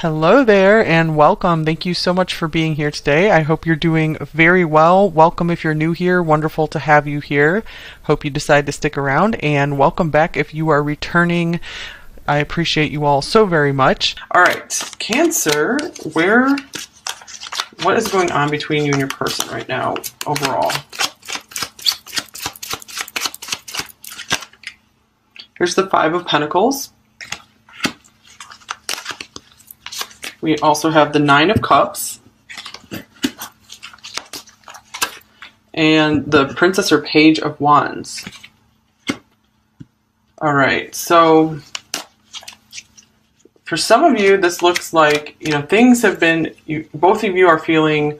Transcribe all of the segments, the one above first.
Hello there and welcome. Thank you so much for being here today. I hope you're doing very well. Welcome if you're new here. Wonderful to have you here. Hope you decide to stick around, and welcome back if you are returning. I appreciate you all so very much. All right, Cancer, what is going on between you and your person right now overall? Here's the Five of Pentacles. We also have the Nine of Cups and the Princess or Page of Wands. All right, so for some of you, this looks like, things have been, both of you are feeling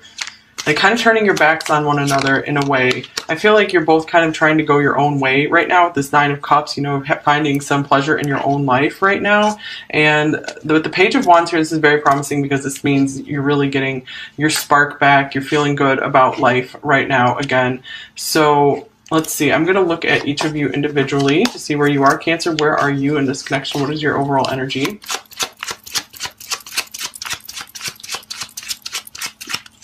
like kind of turning your backs on one another in a way. I feel like you're both kind of trying to go your own way right now with this Nine of Cups, finding some pleasure in your own life right now. And with the Page of Wands here, this is very promising because this means you're really getting your spark back. You're feeling good about life right now again. So let's see. I'm going to look at each of you individually to see where you are. Cancer, where are you in this connection? What is your overall energy?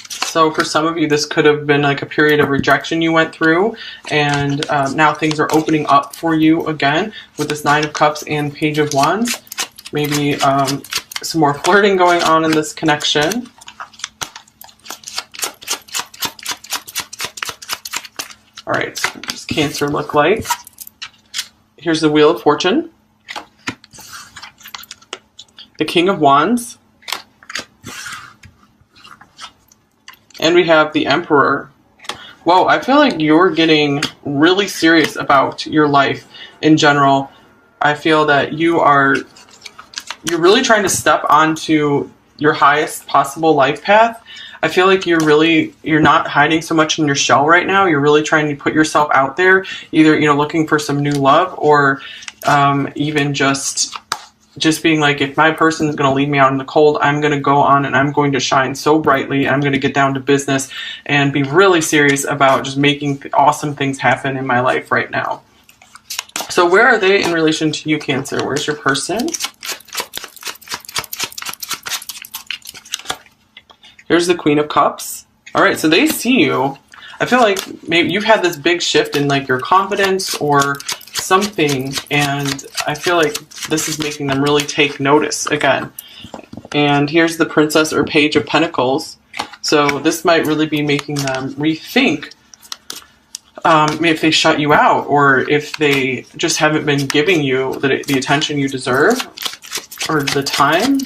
So for some of you, this could have been like a period of rejection you went through, and now things are opening up for you again with this Nine of Cups and Page of Wands. Maybe some more flirting going on in this connection. All right, so what does Cancer look like? Here's the Wheel of Fortune, the King of Wands, and we have the Emperor. Whoa, I feel like you're getting really serious about your life in general. I feel that you're really trying to step onto your highest possible life path. I feel like you're not hiding so much in your shell right now. You're really trying to put yourself out there, either, looking for some new love, or even just being like, if my person is going to leave me out in the cold, I'm going to go on and I'm going to shine so brightly. I'm going to get down to business and be really serious about just making awesome things happen in my life right now. So where are they in relation to you, Cancer? Where's your person? Here's the Queen of Cups. All right, so they see you. I feel like maybe you've had this big shift in like your confidence or something, and I feel like this is making them really take notice again. And here's the Princess or Page of Pentacles. So this might really be making them rethink if they shut you out, or if they just haven't been giving you the attention you deserve or the time.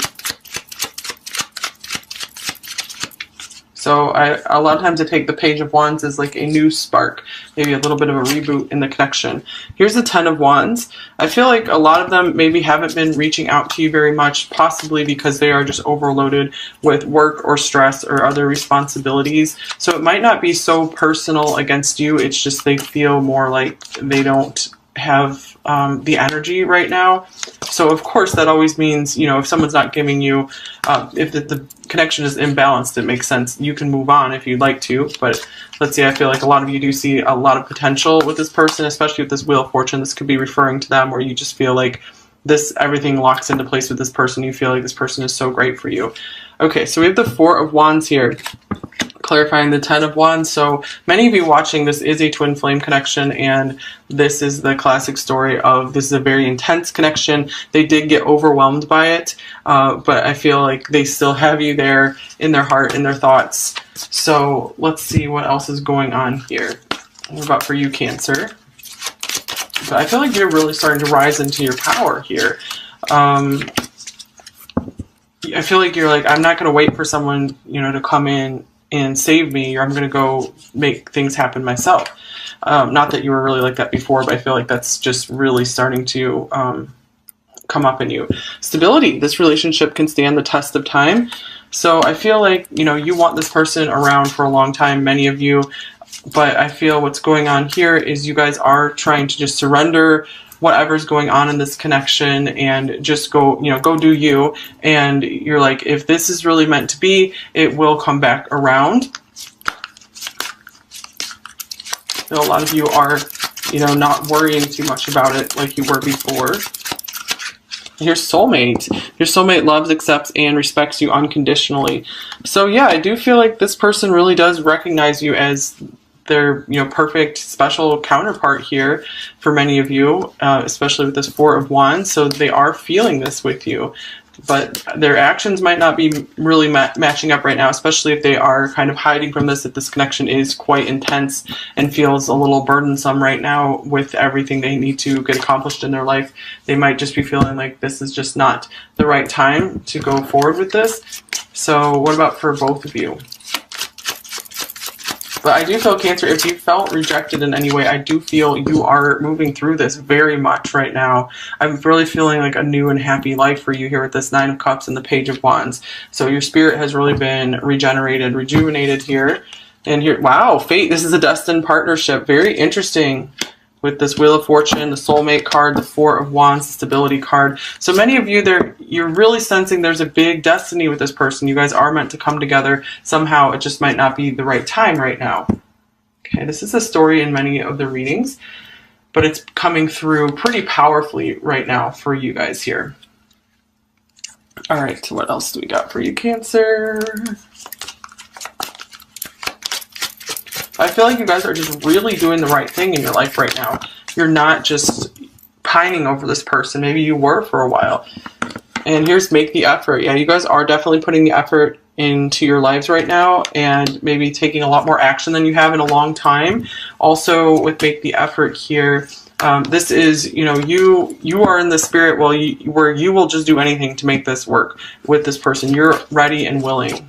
So a lot of times I take the Page of Wands as like a new spark, maybe a little bit of a reboot in the connection. Here's the Ten of Wands. I feel like a lot of them maybe haven't been reaching out to you very much, possibly because they are just overloaded with work or stress or other responsibilities. So it might not be so personal against you. It's just they feel more like they don't have the energy right now. So of course that always means, if someone's not giving you, if the connection is imbalanced, it makes sense. You can move on if you'd like to, but let's see, I feel like a lot of you do see a lot of potential with this person, especially with this Wheel of Fortune. This could be referring to them, where you just feel like everything locks into place with this person. You feel like this person is so great for you. Okay, so we have the Four of Wands here, clarifying the Ten of Wands. So many of you watching, this is a twin flame connection, and this is the classic story of this is a very intense connection. They did get overwhelmed by it, but I feel like they still have you there in their heart, in their thoughts. So let's see what else is going on here. What about for you, Cancer? But I feel like you're really starting to rise into your power here. I feel like you're like, I'm not going to wait for someone, to come in and save me, or I'm going to go make things happen myself. Not that you were really like that before, but I feel like that's just really starting to come up in you. Stability. This relationship can stand the test of time. So I feel like, you want this person around for a long time, many of you, but I feel what's going on here is you guys are trying to just surrender whatever's going on in this connection and just go do you. And you're like, if this is really meant to be, it will come back around. So a lot of you are, not worrying too much about it like you were before. Your soulmate. Your soulmate loves, accepts, and respects you unconditionally. So yeah, I do feel like this person really does recognize you as their, you know, perfect special counterpart here for many of you, especially with this Four of Wands. So they are feeling this with you, but their actions might not be really matching up right now, especially if they are kind of hiding from this, if this connection is quite intense and feels a little burdensome right now with everything they need to get accomplished in their life. They might just be feeling like this is just not the right time to go forward with this. So what about for both of you? But I do feel, Cancer, if you felt rejected in any way, I do feel you are moving through this very much right now. I'm really feeling like a new and happy life for you here with this Nine of Cups and the Page of Wands. So your spirit has really been regenerated, rejuvenated here. And here, wow, fate, this is a destined partnership. Very interesting. With this Wheel of Fortune, the soulmate card, the Four of Wands, the stability card. So many of you there, you're really sensing there's a big destiny with this person. You guys are meant to come together somehow. It just might not be the right time right now. Okay, this is a story in many of the readings, but it's coming through pretty powerfully right now for you guys here. All right, what else do we got for you, Cancer? I feel like you guys are just really doing the right thing in your life right now. You're not just pining over this person. Maybe you were for a while. And here's make the effort. Yeah, you guys are definitely putting the effort into your lives right now and maybe taking a lot more action than you have in a long time. Also with make the effort here, this is, you know, you are in the spirit where you will just do anything to make this work with this person. You're ready and willing.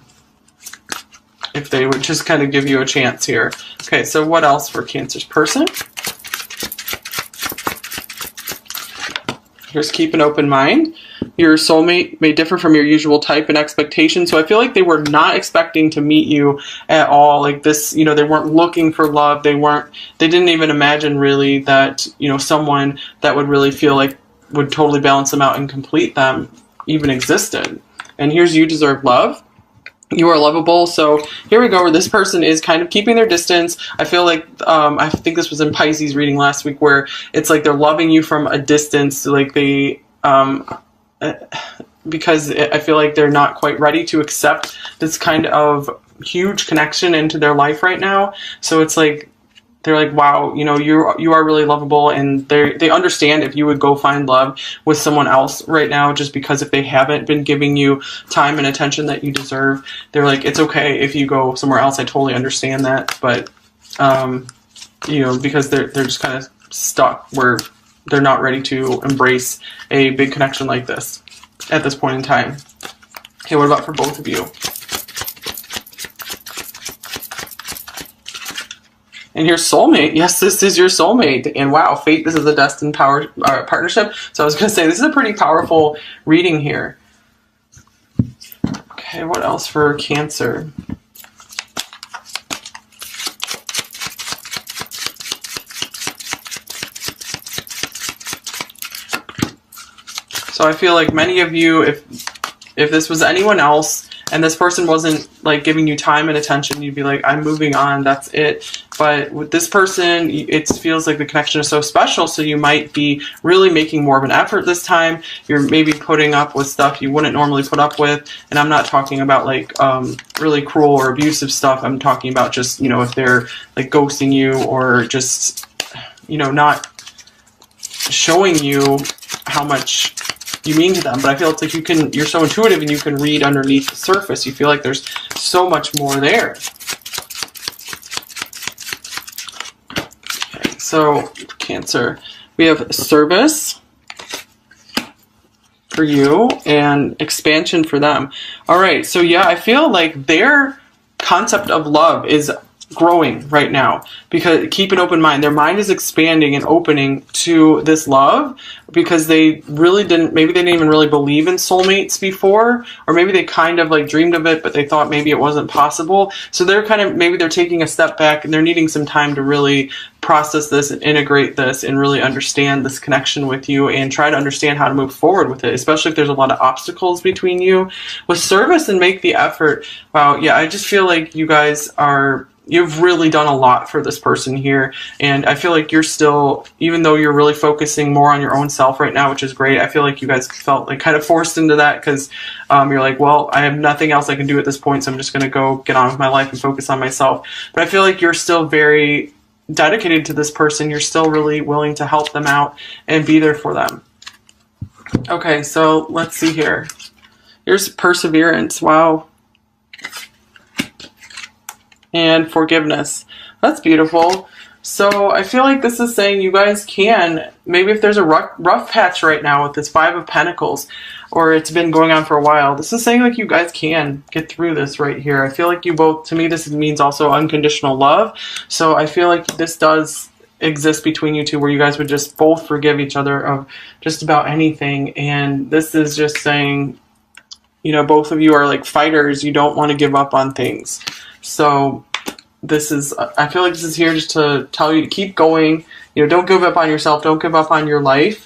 If they would just kind of give you a chance here. Okay, so what else for Cancer's person? Here's keep an open mind. Your soulmate may differ from your usual type and expectation. So I feel like they were not expecting to meet you at all. Like this, you know, they weren't looking for love. They didn't even imagine really that, you know, someone that would really feel like would totally balance them out and complete them even existed. And here's you deserve love. You are lovable. So here we go, where this person is kind of keeping their distance. I feel like, I think this was in Pisces reading last week, where it's like they're loving you from a distance. Like they, because I feel like they're not quite ready to accept this kind of huge connection into their life right now. So it's like, they're like, wow, you know, you are really lovable, and they understand if you would go find love with someone else right now, just because if they haven't been giving you time and attention that you deserve, they're like, it's okay if you go somewhere else. I totally understand that, but you know, because they're just kind of stuck where they're not ready to embrace a big connection like this at this point in time. Okay, what about for both of you? And your soulmate, yes, this is your soulmate. And wow, fate, this is a destined partnership. So I was going to say, this is a pretty powerful reading here. Okay, what else for Cancer? So I feel like many of you, if this was anyone else, and this person wasn't like giving you time and attention, you'd be like, I'm moving on, that's it. But with this person, it feels like the connection is so special, so you might be really making more of an effort this time. You're maybe putting up with stuff you wouldn't normally put up with, and I'm not talking about like really cruel or abusive stuff. I'm talking about just, you know, if they're like ghosting you or just, you know, not showing you how much you mean to them. But I feel it's like you're so intuitive and you can read underneath the surface. You feel like there's so much more there. Okay, so Cancer, we have service for you and expansion for them. All right, so yeah, I feel like their concept of love is growing right now, because keep an open mind. Their mind is expanding and opening to this love, because they really maybe they didn't even really believe in soulmates before, or maybe they kind of like dreamed of it, but they thought maybe it wasn't possible. So maybe they're taking a step back and they're needing some time to really process this and integrate this and really understand this connection with you and try to understand how to move forward with it, especially if there's a lot of obstacles between you. With service and make the effort, wow, yeah, I just feel like you guys are you've really done a lot for this person here. And I feel like you're still, even though you're really focusing more on your own self right now, which is great, I feel like you guys felt like kind of forced into that because you're like, well, I have nothing else I can do at this point, so I'm just going to go get on with my life and focus on myself. But I feel like you're still very dedicated to this person. You're still really willing to help them out and be there for them. Okay, so let's see here. Here's perseverance. Wow. And forgiveness. That's beautiful. So I feel like this is saying you guys can, maybe if there's a rough patch right now with this Five of Pentacles, or it's been going on for a while, this is saying like you guys can get through this right here. I feel like you both, to me, this means also unconditional love. So I feel like this does exist between you two where you guys would just both forgive each other of just about anything. And this is just saying, you know, both of you are like fighters. You don't want to give up on things. So this is, I feel like this is here just to tell you to keep going. You know, don't give up on yourself. Don't give up on your life.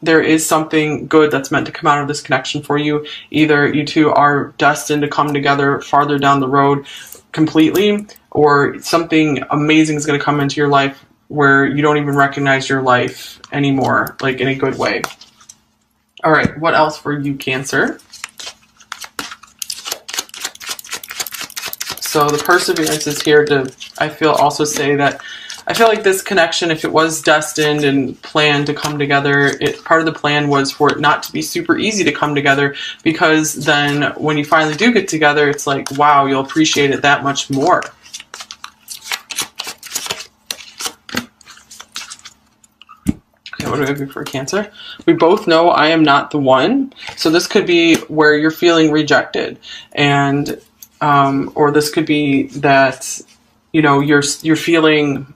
There is something good that's meant to come out of this connection for you. Either you two are destined to come together farther down the road completely, or something amazing is going to come into your life where you don't even recognize your life anymore, like in a good way. All right, what else for you, Cancer? So the perseverance is here to, I feel, also say that I feel like this connection, if it was destined and planned to come together, part of the plan was for it not to be super easy to come together, because then when you finally do get together, it's like, wow, you'll appreciate it that much more. Okay, what do we have for Cancer? We both know I am not the one. So this could be where you're feeling rejected, and or this could be that, you know, you're feeling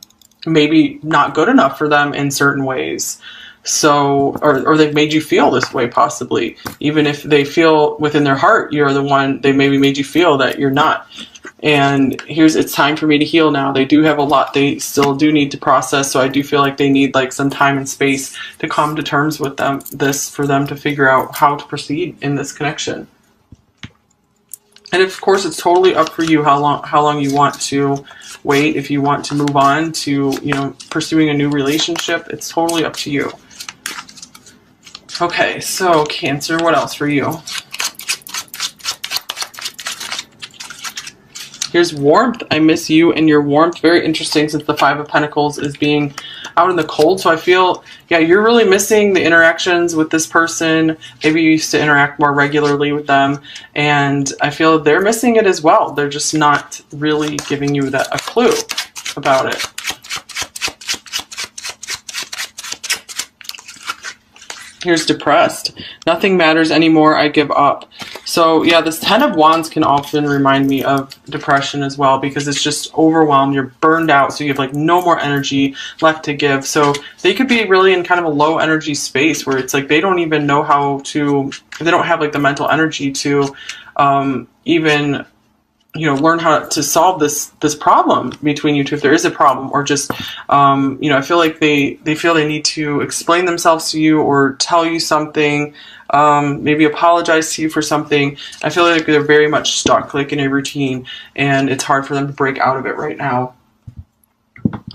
maybe not good enough for them in certain ways. So, or they've made you feel this way possibly. Even if they feel within their heart you're the one, they maybe made you feel that you're not. And it's time for me to heal now. They do have a lot they still do need to process. So I do feel like they need like some time and space to come to terms with for them to figure out how to proceed in this connection. And of course, it's totally up for you how long you want to wait. If you want to move on to, you know, pursuing a new relationship, it's totally up to you. Okay, so Cancer, what else for you? Here's warmth. I miss you and your warmth. Very interesting, since the Five of Pentacles is being out in the cold. So I feel, yeah, you're really missing the interactions with this person. Maybe you used to interact more regularly with them. And I feel they're missing it as well. They're just not really giving you a clue about it. Here's depressed. Nothing matters anymore. I give up. So yeah, this Ten of Wands can often remind me of depression as well, because it's just overwhelmed. You're burned out, so you have like no more energy left to give. So they could be really in kind of a low energy space where it's like they don't even know how to, they don't have like the mental energy to even, you know, learn how to solve this problem between you two, if there is a problem, or just, you know, I feel like they feel they need to explain themselves to you or tell you something, maybe apologize to you for something. I feel like they're very much stuck, like in a routine, and it's hard for them to break out of it right now.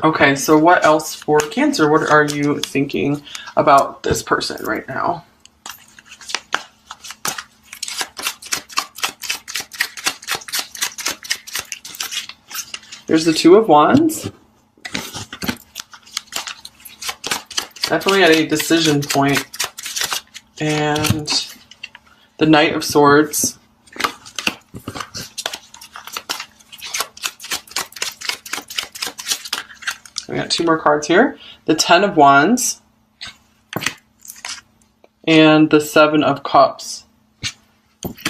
Okay, so what else for Cancer? What are you thinking about this person right now? There's the Two of Wands. Definitely at a decision point. And the Knight of Swords. We got two more cards here. The Ten of Wands. And the Seven of Cups.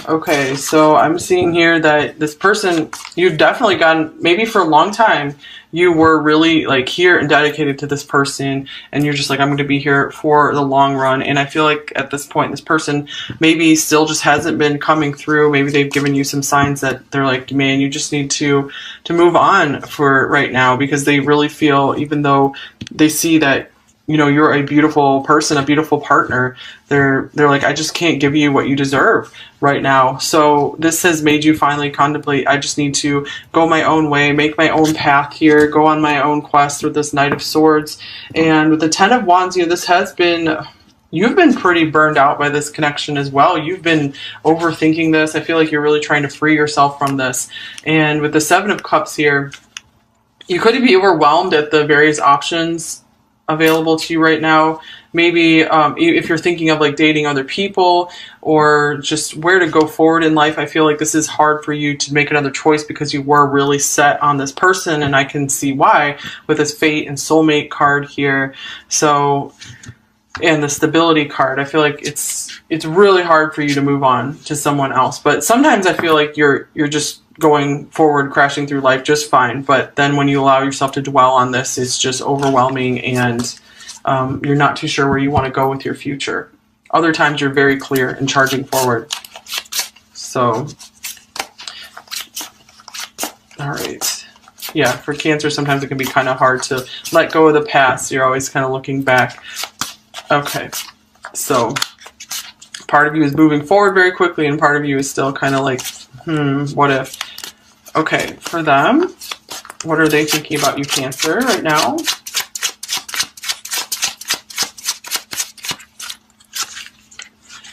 Okay, so I'm seeing here that this person, you've definitely gotten, maybe for a long time, you were really like here and dedicated to this person, and you're just like, I'm going to be here for the long run. And I feel like at this point, this person maybe still just hasn't been coming through. Maybe they've given you some signs that they're like, man, you just need to move on for right now, because they really feel, even though they see that you know, you're a beautiful person, a beautiful partner. They're like, I just can't give you what you deserve right now. So this has made you finally contemplate, I just need to go my own way, make my own path here, go on my own quest with this Knight of Swords. And with the Ten of Wands, you know, this has been, you've been pretty burned out by this connection as well. You've been overthinking this. I feel like you're really trying to free yourself from this. And with the Seven of Cups here, you could be overwhelmed at the various options available to you right now. Maybe if you're thinking of like dating other people or just where to go forward in life, I feel like this is hard for you to make another choice because you were really set on this person, and I can see why with this Fate and Soulmate card here. So, and the Stability card, I feel like it's really hard for you to move on to someone else. But sometimes I feel like you're just going forward, crashing through life just fine. But then when you allow yourself to dwell on this, it's just overwhelming, and you're not too sure where you want to go with your future. Other times you're very clear and charging forward. So, all right. Yeah, for Cancer, sometimes it can be kind of hard to let go of the past. You're always kind of looking back. Okay, so part of you is moving forward very quickly, and part of you is still kind of like, what if? Okay, for them, what are they thinking about you, Cancer, right now?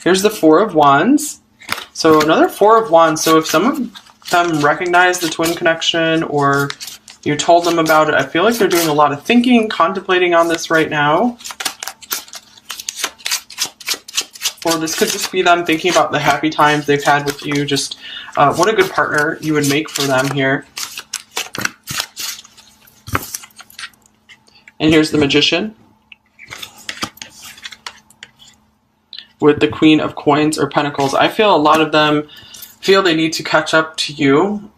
Here's the Four of Wands. So another Four of Wands. So if some of them recognize the twin connection or you told them about it, I feel like they're doing a lot of thinking, contemplating on this right now. Or this could just be them thinking about the happy times they've had with you. Just what a good partner you would make for them here. And here's the Magician with the Queen of Coins or Pentacles. I feel a lot of them feel they need to catch up to you.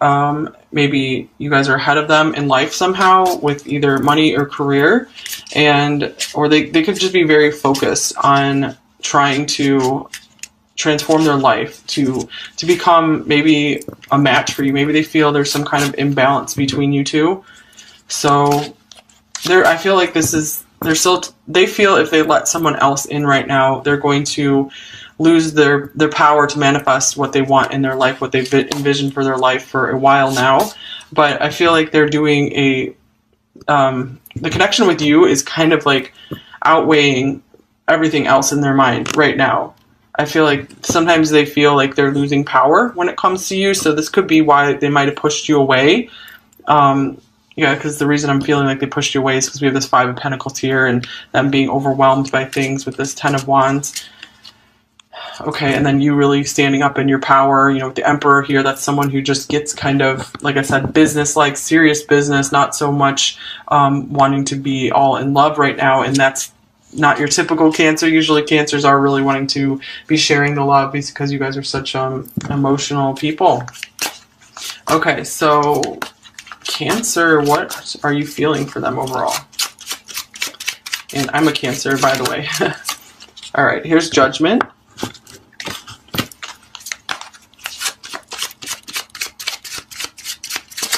Maybe you guys are ahead of them in life somehow with either money or career. Or they could just be very focused on trying to transform their life to become maybe a match for you. Maybe they feel there's some kind of imbalance between you two. So I feel like they feel if they let someone else in right now, they're going to lose their power to manifest what they want in their life, what they've envisioned for their life for a while now. But I feel like they're doing the connection with you is kind of like outweighing everything else in their mind right now. I feel like sometimes they feel like they're losing power when it comes to you. So this could be why they might have pushed you away. Yeah, because the reason I'm feeling like they pushed you away is because we have this Five of Pentacles here and them being overwhelmed by things with this Ten of Wands. Okay, and then you really standing up in your power, you know, with the Emperor here, that's someone who just gets kind of, like I said, business-like, serious business, not so much wanting to be all in love right now, and that's not your typical Cancer. Usually Cancers are really wanting to be sharing the love because you guys are such emotional people. Okay, so Cancer, what are you feeling for them overall? And I'm a Cancer, by the way. All right, here's Judgment.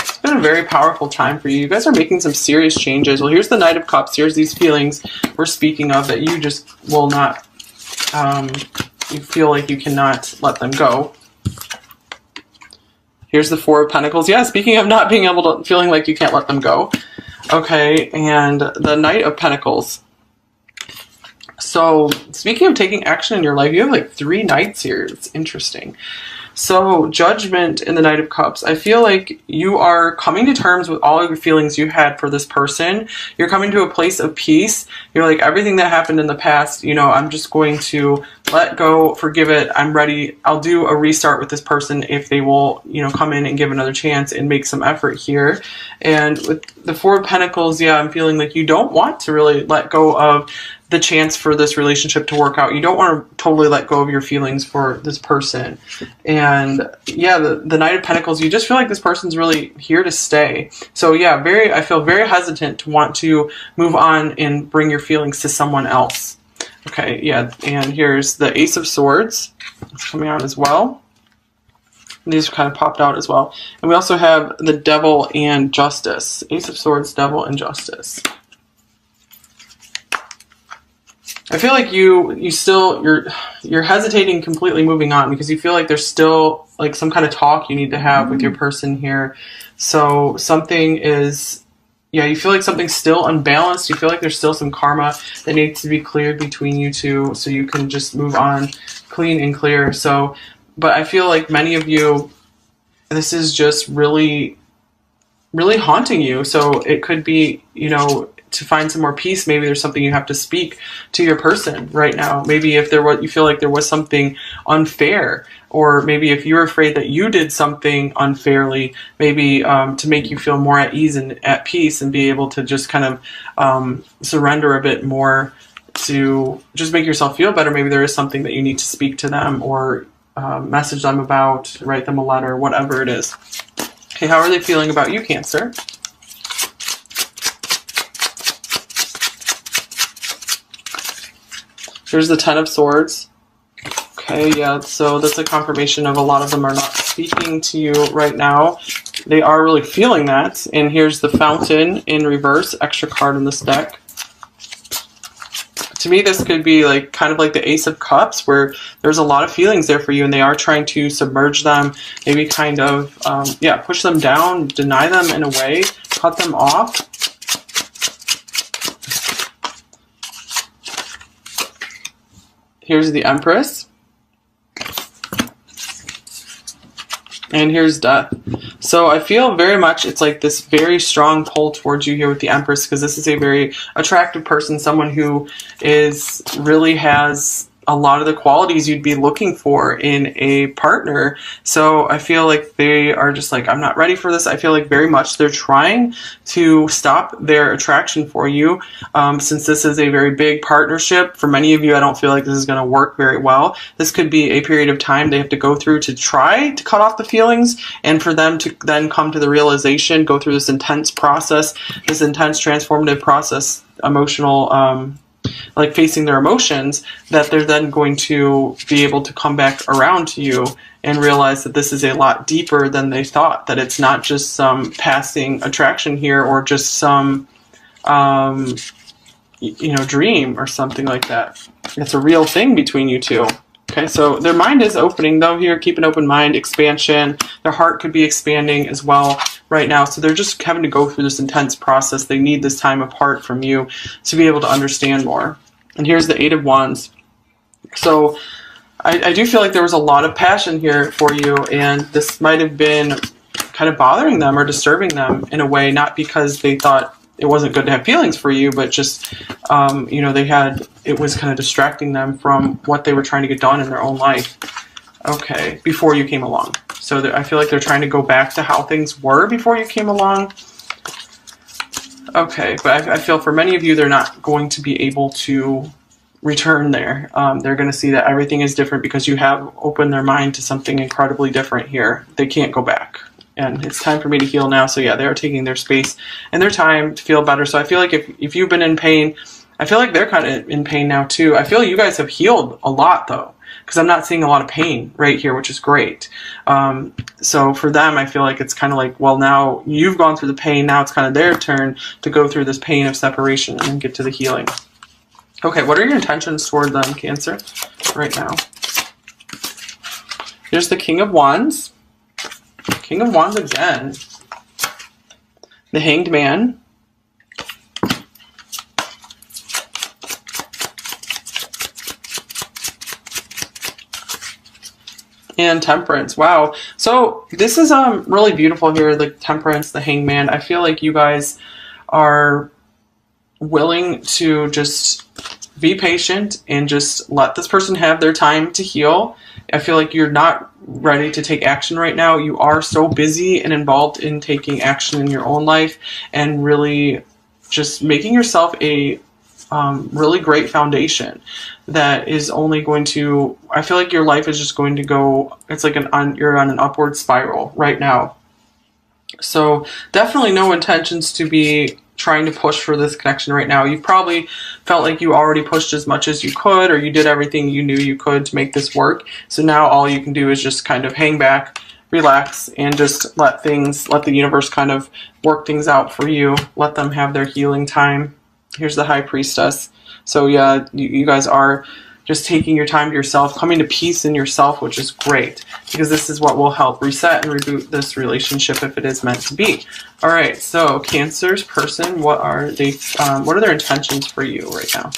It's been a very powerful time for you. You guys are making some serious changes. Well, here's the Knight of Cups. Here's these feelings we're speaking of that you just will not, you feel like you cannot let them go. Here's the Four of Pentacles. Yeah, speaking of not being able to, feeling like you can't let them go. Okay, and the Knight of Pentacles. So, speaking of taking action in your life, you have like 3 knights here. It's interesting. So, Judgment in the Knight of Cups. I feel like you are coming to terms with all of your feelings you had for this person. You're coming to a place of peace. You're like, everything that happened in the past, you know, I'm just going to let go, forgive it. I'm ready. I'll do a restart with this person if they will, you know, come in and give another chance and make some effort here. And with the Four of Pentacles, yeah, I'm feeling like you don't want to really let go of the chance for this relationship to work out. You don't want to totally let go of your feelings for this person. And yeah, the Knight of Pentacles, you just feel like this person's really here to stay. So yeah, I feel very hesitant to want to move on and bring your feelings to someone else. Okay, yeah, and here's the Ace of Swords. It's coming out as well. These kind of popped out as well. And we also have the Devil and Justice. Ace of Swords, Devil, and Justice. I feel like you're hesitating completely moving on because you feel like there's still like some kind of talk you need to have with your person here. So something is, yeah, you feel like something's still unbalanced. You feel like there's still some karma that needs to be cleared between you two so you can just move on clean and clear. So, but I feel like many of you, this is just really, really haunting you. So it could be, you know, to find some more peace, maybe there's something you have to speak to your person right now. Maybe if there was, you feel like there was something unfair, or maybe if you're afraid that you did something unfairly, maybe to make you feel more at ease and at peace and be able to just kind of surrender a bit more to just make yourself feel better. Maybe there is something that you need to speak to them or message them about, write them a letter, whatever it is. Okay, how are they feeling about you, Cancer? Here's the Ten of Swords. Okay, yeah, so that's a confirmation of a lot of them are not speaking to you right now. They are really feeling that. And here's the Fountain in reverse, extra card in this deck. To me, this could be like kind of like the Ace of Cups, where there's a lot of feelings there for you and they are trying to submerge them, maybe kind of, yeah, push them down, deny them in a way, cut them off. Here's the Empress. And here's Death. So I feel very much it's like this very strong pull towards you here with the Empress, because this is a very attractive person, someone who is really has a lot of the qualities you'd be looking for in a partner. So I feel like they are just like, I'm not ready for this. I feel like very much they're trying to stop their attraction for you. Since this is a very big partnership, for many of you, I don't feel like this is going to work very well. This could be a period of time they have to go through to try to cut off the feelings, and for them to then come to the realization, go through this intense process, this intense transformative process, emotional, like facing their emotions, that they're then going to be able to come back around to you and realize that this is a lot deeper than they thought, that it's not just some passing attraction here or just some, you know, dream or something like that. It's a real thing between you two. Okay, so their mind is opening though here. Keep an open mind, expansion. Their heart could be expanding as well right now. So they're just having to go through this intense process. They need this time apart from you to be able to understand more. And here's the Eight of Wands. So I do feel like there was a lot of passion here for you, and this might have been kind of bothering them or disturbing them in a way, not because they thought it wasn't good to have feelings for you, but just, you know, it was kind of distracting them from what they were trying to get done in their own life. Okay, before you came along. So I feel like they're trying to go back to how things were before you came along. Okay, but I feel for many of you, they're not going to be able to return there. They're going to see that everything is different because you have opened their mind to something incredibly different here. They can't go back. And it's time for me to heal now. So yeah, they're taking their space and their time to feel better. So I feel like if you've been in pain, I feel like they're kind of in pain now too. I feel you guys have healed a lot though, because I'm not seeing a lot of pain right here, which is great. So for them, I feel like it's kind of like, well, now you've gone through the pain. Now it's kind of their turn to go through this pain of separation and then get to the healing. Okay, what are your intentions toward them, Cancer, right now? Here's the King of Wands. King of Wands again. The Hanged Man. And Temperance. Wow. So this is really beautiful here, the Temperance, the Hanged Man. I feel like you guys are willing to just be patient and just let this person have their time to heal. I feel like you're not ready to take action right now. You are so busy and involved in taking action in your own life and really just making yourself a really great foundation that is only going to, I feel like your life is just going to go, it's like you're on an upward spiral right now. So definitely no intentions to be trying to push for this connection right now. You've probably felt like you already pushed as much as you could, or you did everything you knew you could to make this work. So now all you can do is just kind of hang back, relax, and just let the universe kind of work things out for you. Let them have their healing time. Here's the High Priestess. So yeah, you guys are just taking your time to yourself, coming to peace in yourself, which is great, because this is what will help reset and reboot this relationship if it is meant to be. All right, so Cancer's person, what are their intentions for you right now?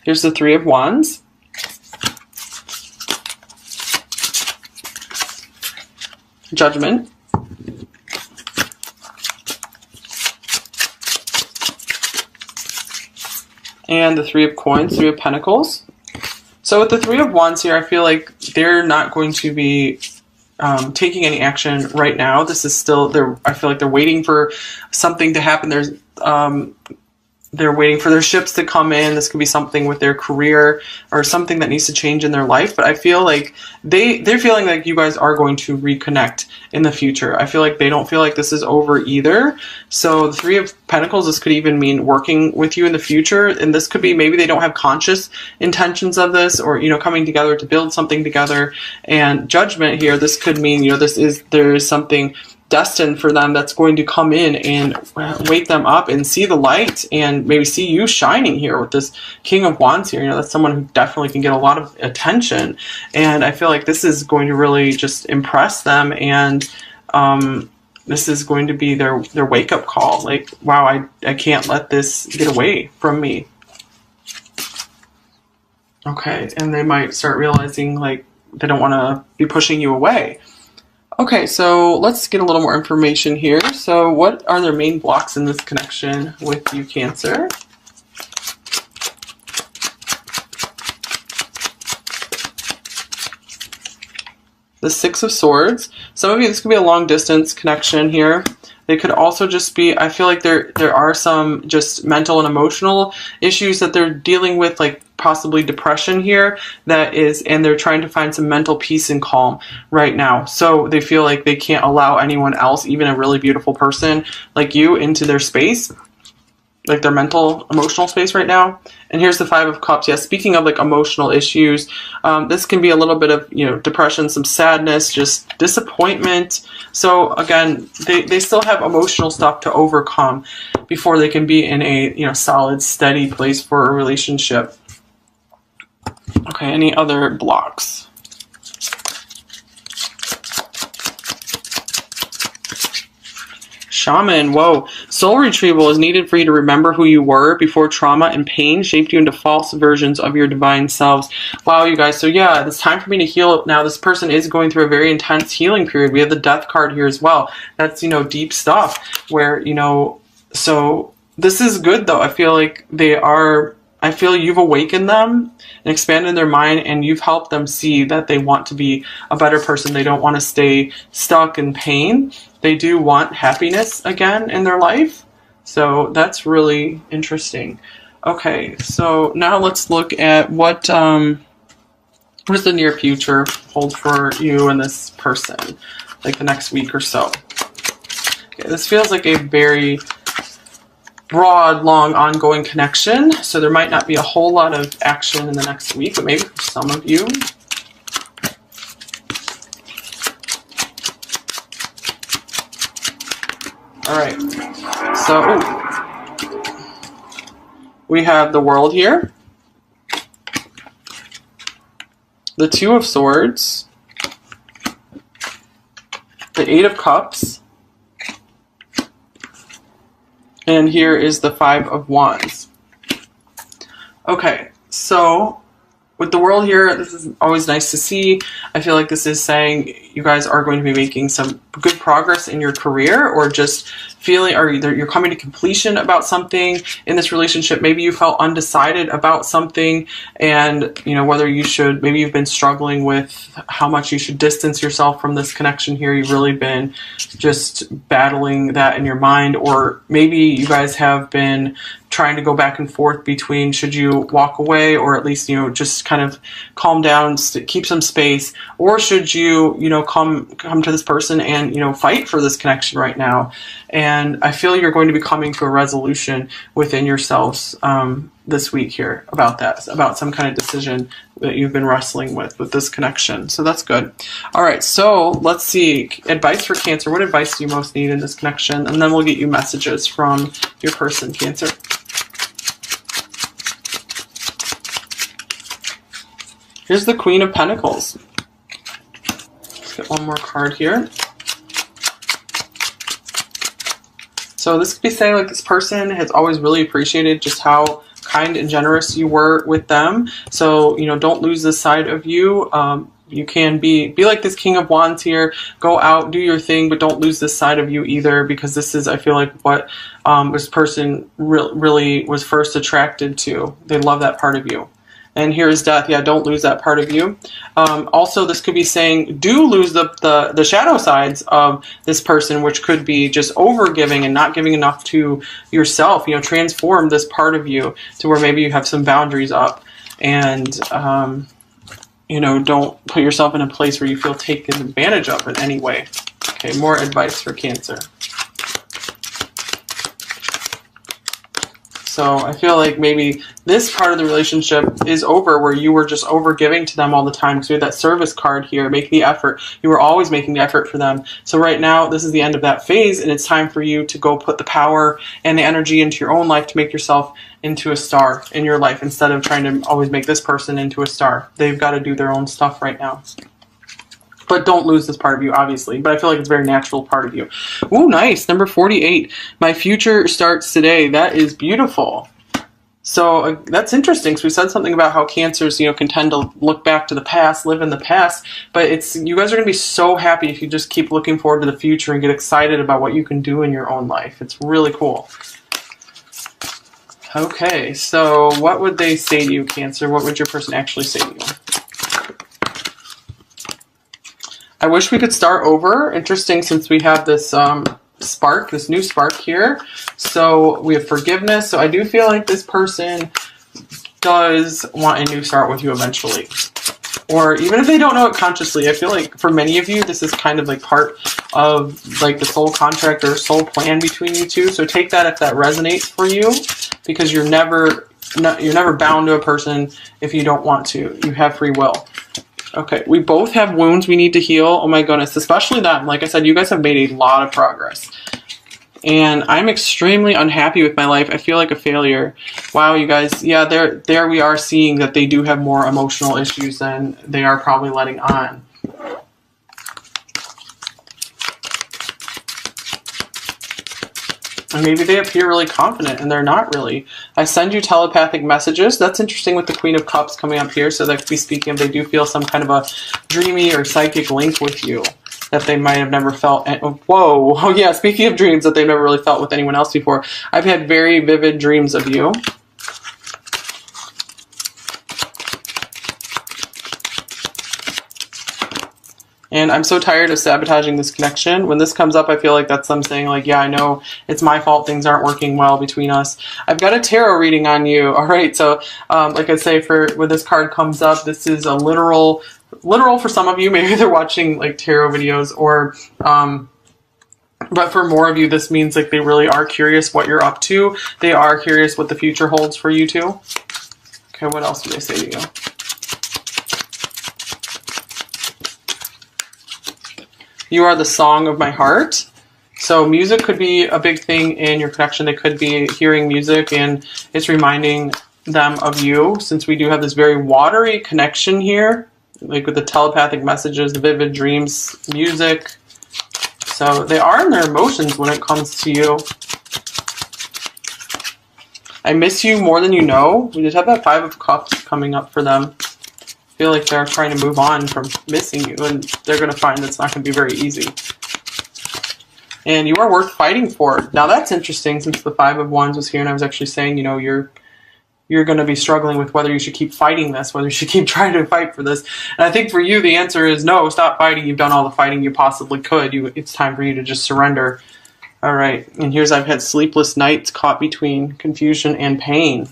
Here's the Three of Wands. Judgment. And the Three of Coins, Three of Pentacles. So with the Three of Wands here, I feel like they're not going to be taking any action right now. This is still, I feel like they're waiting for something to happen. They're waiting for their ships to come in. This could be something with their career or something that needs to change in their life. But I feel like they're feeling like you guys are going to reconnect in the future. I feel like they don't feel like this is over either. So the Three of Pentacles, this could even mean working with you in the future. And this could be, maybe they don't have conscious intentions of this, or, coming together to build something together. And Judgment here, this could mean, there is something destined for them that's going to come in and wake them up and see the light, and maybe see you shining here with this King of Wands here. That's someone who definitely can get a lot of attention, and I feel like this is going to really just impress them, and this is going to be their wake-up call. Like, wow, I can't let this get away from me. Okay, and they might start realizing like they don't want to be pushing you away. Okay, so let's get a little more information here. So what are their main blocks in this connection with you, Cancer? The Six of Swords. Some of you, this could be a long distance connection here. They could also just be, I feel like there are some just mental and emotional issues that they're dealing with, like possibly depression here, and they're trying to find some mental peace and calm right now. So they feel like they can't allow anyone else, even a really beautiful person like you, into their space, like their mental, emotional space right now. And here's the Five of Cups. Yeah, speaking of like emotional issues, this can be a little bit of, depression, some sadness, just disappointment. So again, they still have emotional stuff to overcome before they can be in a, solid, steady place for a relationship. Okay, any other blocks? Shaman, whoa. Soul retrieval is needed for you to remember who you were before trauma and pain shaped you into false versions of your divine selves. Wow, you guys. So yeah, it's time for me to heal now. This person is going through a very intense healing period. We have the Death card here as well. That's, deep stuff where, so this is good though. I feel like I feel you've awakened them and expanded their mind, and you've helped them see that they want to be a better person. They don't want to stay stuck in pain. They do want happiness again in their life. So that's really interesting. Okay, so now let's look at what does the near future hold for you and this person, like the next week or so. Okay, this feels like a very broad, long, ongoing connection. So there might not be a whole lot of action in the next week, but maybe for some of you. All right. So we have the World here. The Two of Swords. The Eight of Cups. And here is the Five of Wands. Okay, so with the World here, this is always nice to see. I feel like this is saying you guys are going to be making some good progress in your career, or just feeling, or either you're coming to completion about something in this relationship. Maybe you felt undecided about something, and whether you should, maybe you've been struggling with how much you should distance yourself from this connection here. You've really been just battling that in your mind, or maybe you guys have been trying to go back and forth between should you walk away, or at least just kind of calm down, keep some space, or should you come to this person and fight for this connection right now. And I feel you're going to be coming to a resolution within yourselves this week here about that, about some kind of decision that you've been wrestling with this connection. So that's good. All right, so let's see. Advice for Cancer. What advice do you most need in this connection? And then we'll get you messages from your person, Cancer. Here's the Queen of Pentacles. Let's get one more card here. So this could be saying like this person has always really appreciated just how kind and generous you were with them. So, you know, don't lose this side of you. You can be like this King of Wands here. Go out, do your thing, but don't lose this side of you either, because this is, I feel like, what this person really was first attracted to. They love that part of you. And here is Death. Yeah, don't lose that part of you. Also, this could be saying, do lose the shadow sides of this person, which could be just over-giving and not giving enough to yourself. You know, transform this part of you to where maybe you have some boundaries up. And, you know, don't put yourself in a place where you feel taken advantage of in any way. Okay, more advice for Cancer. So I feel like maybe this part of the relationship is over, where you were just over giving to them all the time, because we had that service card here. Make the effort. You were always making the effort for them. So right now, this is the end of that phase, and it's time for you to go put the power and the energy into your own life to make yourself into a star in your life, instead of trying to always make this person into a star. They've got to do their own stuff right now. But don't lose this part of you, obviously. But I feel like it's a very natural part of you. Ooh, nice. Number 48. My future starts today. That is beautiful. So that's interesting. So we said something about how Cancers, you know, can tend to look back to the past, live in the past. But it's, you guys are going to be so happy if you just keep looking forward to the future and get excited about what you can do in your own life. It's really cool. Okay, so what would they say to you, Cancer? What would your person actually say to you? I wish we could start over. Interesting, since we have this spark, this new spark here. So we have forgiveness. So I do feel like this person does want a new start with you eventually. Or even if they don't know it consciously, I feel like for many of you, this is kind of like part of like the soul contract or soul plan between you two. So take that if that resonates for you, because you're never bound to a person if you don't want to. You have free will. Okay, we both have wounds we need to heal. Oh my goodness, especially that. Like I said, you guys have made a lot of progress. And I'm extremely unhappy with my life. I feel like a failure. Wow, you guys. Yeah, there we are seeing that they do have more emotional issues than they are probably letting on. And maybe they appear really confident, and they're not really. I send you telepathic messages. That's interesting with the Queen of Cups coming up here. So that could be speaking of they do feel some kind of a dreamy or psychic link with you that they might have never felt. Whoa. Oh, yeah. Speaking of dreams that they've never really felt with anyone else before. I've had very vivid dreams of you. And I'm so tired of sabotaging this connection. When this comes up, I feel like that's them saying, like, yeah, I know it's my fault. Things aren't working well between us. I've got a tarot reading on you. All right. So, like I say, when this card comes up, this is a literal for some of you. Maybe they're watching like tarot videos, or, but for more of you, this means like they really are curious what you're up to. They are curious what the future holds for you too. Okay. What else do they say to you? You are the song of my heart. So music could be a big thing in your connection. They could be hearing music and it's reminding them of you, since we do have this very watery connection here, like with the telepathic messages, the vivid dreams, music. So they are in their emotions when it comes to you. I miss you more than you know. We did have that 5 of Cups coming up for them. Feel like they're trying to move on from missing you, and they're going to find that's not going to be very easy. And you are worth fighting for. Now that's interesting, since the 5 of Wands was here, and I was actually saying, you know, you're going to be struggling with whether you should keep fighting this, whether you should keep trying to fight for this. And I think for you, the answer is no, stop fighting. You've done all the fighting you possibly could. It's time for you to just surrender. All right. And here's, I've had sleepless nights caught between confusion and pain.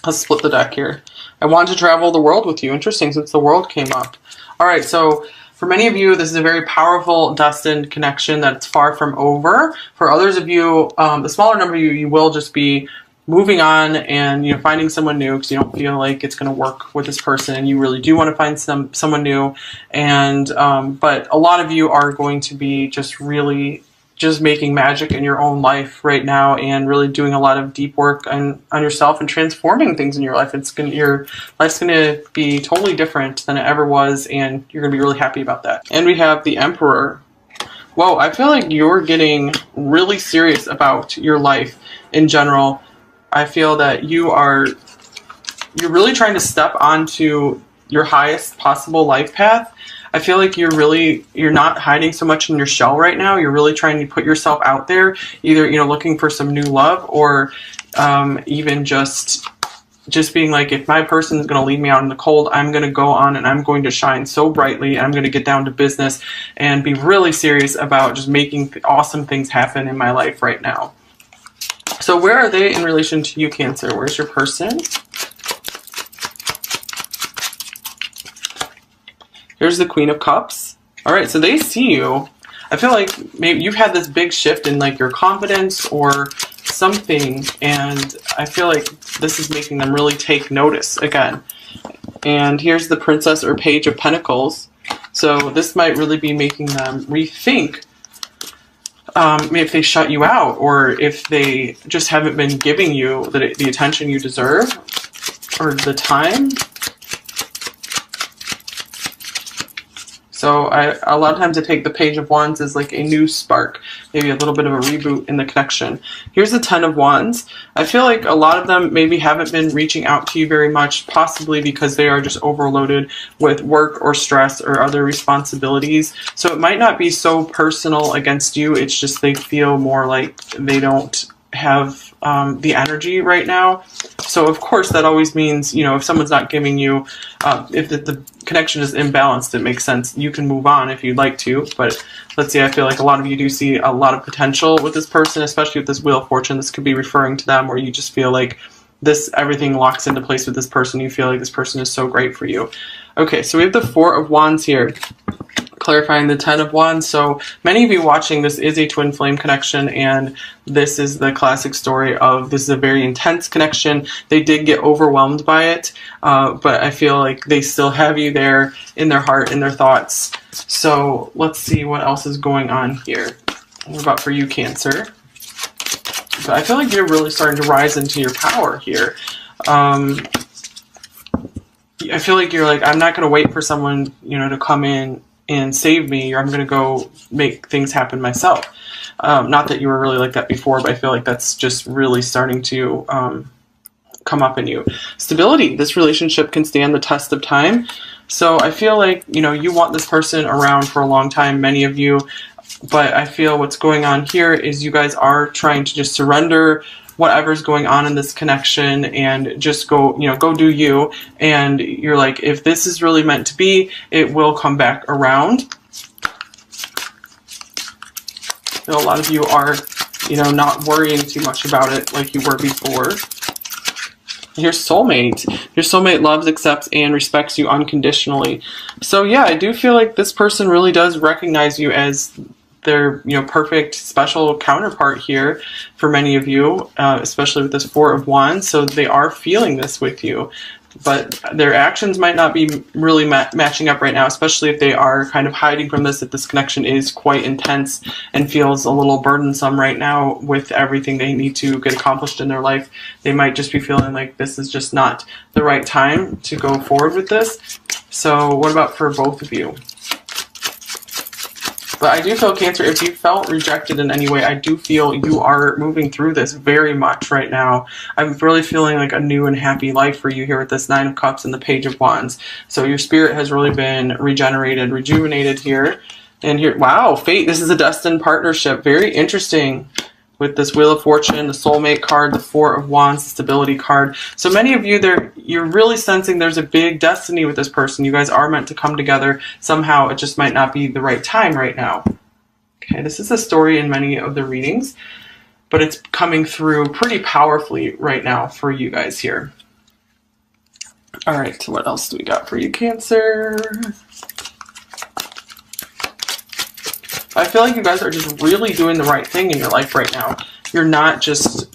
Let's split the deck here. I want to travel the world with you. Interesting, since the world came up. All right, so for many of you, this is a very powerful, destined connection that's far from over. For others of you, the smaller number of you, you will just be moving on and, you know, finding someone new because you don't feel like it's going to work with this person and you really do want to find someone new. And but a lot of you are going to be just really just making magic in your own life right now and really doing a lot of deep work on yourself and transforming things in your life. Your life's going to be totally different than it ever was, and you're going to be really happy about that. And we have the Emperor. Whoa, I feel like you're getting really serious about your life in general. I feel that you're really trying to step onto your highest possible life path. I feel like you're not hiding so much in your shell right now. You're really trying to put yourself out there, either, you know, looking for some new love or even just being like, if my person is going to leave me out in the cold, I'm going to go on and I'm going to shine so brightly and I'm going to get down to business and be really serious about just making awesome things happen in my life right now. So where are they in relation to you, Cancer? Where's your person? Here's the Queen of Cups. All right, so they see you. I feel like maybe you've had this big shift in like your confidence or something, and I feel like this is making them really take notice again. And here's the Princess or Page of Pentacles. So this might really be making them rethink if they shut you out or if they just haven't been giving you the attention you deserve or the time. So a lot of times I take the Page of Wands as like a new spark, maybe a little bit of a reboot in the connection. Here's the Ten of Wands. I feel like a lot of them maybe haven't been reaching out to you very much, possibly because they are just overloaded with work or stress or other responsibilities. So it might not be so personal against you. It's just they feel more like they don't have the energy right now. So of course that always means, you know, if someone's not giving you, if the connection is imbalanced, it makes sense. You can move on if you'd like to, but let's see, I feel like a lot of you do see a lot of potential with this person, especially with this Wheel of Fortune. This could be referring to them, or you just feel like everything locks into place with this person. You feel like this person is so great for you. Okay, so we have the Four of Wands here, clarifying the Ten of Wands. So many of you watching this is a twin flame connection, and this is the classic story of this is a very intense connection. They did get overwhelmed by it, but I feel like they still have you there in their heart, in their thoughts. So let's see what else is going on here. What about for you, Cancer? But I feel like you're really starting to rise into your power here. I feel like you're like, I'm not going to wait for someone, you know, to come in and save me, or I'm going to go make things happen myself. Not that you were really like that before, but I feel like that's just really starting to come up in you. Stability. This relationship can stand the test of time. So I feel like, you know, you want this person around for a long time, many of you, but I feel what's going on here is you guys are trying to just surrender whatever's going on in this connection and just go, you know, go do you. And you're like, if this is really meant to be, it will come back around. So a lot of you are, you know, not worrying too much about it like you were before. Your soulmate. Your soulmate loves, accepts, and respects you unconditionally. So yeah, I do feel like this person really does recognize you as their, you know, perfect special counterpart here for many of you, especially with this Four of Wands. So they are feeling this with you, but their actions might not be really matching up right now, especially if they are kind of hiding from this, if this connection is quite intense and feels a little burdensome right now with everything they need to get accomplished in their life. They might just be feeling like this is just not the right time to go forward with this. So what about for both of you? But I do feel, Cancer, if you felt rejected in any way, I do feel you are moving through this very much right now. I'm really feeling like a new and happy life for you here with this Nine of Cups and the Page of Wands. So your spirit has really been regenerated, rejuvenated here. And here, wow, fate, this is a destined partnership. Very interesting. With this Wheel of Fortune, the soulmate card, the Four of Wands, the stability card. So many of you there, you're really sensing there's a big destiny with this person. You guys are meant to come together somehow. It just might not be the right time right now. Okay, this is a story in many of the readings, but it's coming through pretty powerfully right now for you guys here. All right, so what else do we got for you, Cancer? I feel like you guys are just really doing the right thing in your life right now. You're not just,